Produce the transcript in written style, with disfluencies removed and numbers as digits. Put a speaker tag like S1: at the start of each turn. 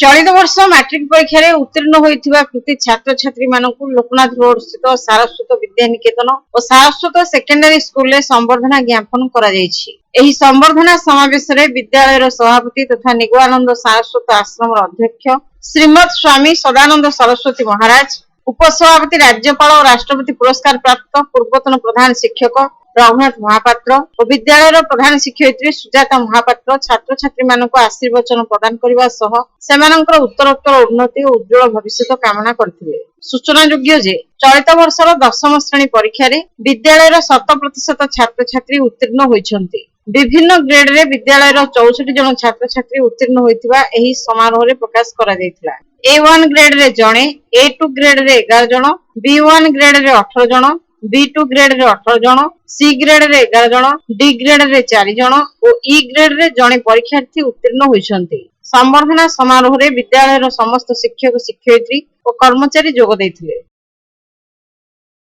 S1: चलित वर्ष मैट्रिक परीक्षा उत्तीर्ण होइथिबा कृति छात्र छात्री मानकु लोकनाथ रोड स्थित सारस्वत विद्या निकेतन और सारस्वत सेकेंडरी स्कूल संबर्धना ज्ञापन करा जायछि। एही संबर्धना समावेश रे विद्यालय सभापति तथा निगमानंद सारस्वत आश्रम अध्यक्ष श्रीमद स्वामी सदानंद सरस्वती महाराज, उपसभापति राज्यपाल और राष्ट्रपति पुरस्कार प्राप्त पूर्वतन प्रधान शिक्षक रघुनाथ महापात्र और विद्यालय प्रधान शिक्षयित्री सुजाता महापात्र छात्र छात्री मानक आशीर्वचन प्रदान करने सह सेमानंकर उत्तरोत्तर उन्नति और उज्जवल भविष्य कामना करथिले। सूचना योग्य जे चलित वर्षर 10म श्रेणी परीक्षा विद्यालय 100% छात्र छात्री उत्तीर्ण होइछन्ति। विभिन्न ग्रेड रे विद्यालय 64 जन छात्र छात्री उत्तीर्ण होइथिबा एही समारोह रे प्रकाश करा जायतिला। A1 ग्रेड रे जणे, A2 ग्रेड रे 11 जन, B1 ग्रेड रे 18 जन, B2 ग्रेड रे 18 जन, C ग्रेड रे 11 जन, D ग्रेड रे 4 जन और E ग्रेड रे जणे परीक्षार्थी उत्तीर्ण होइछन्ति। संबर्धना समारोह रे विद्यालय समस्त शिक्षक शिक्षयित्री और कर्मचारी जोग दैथिले।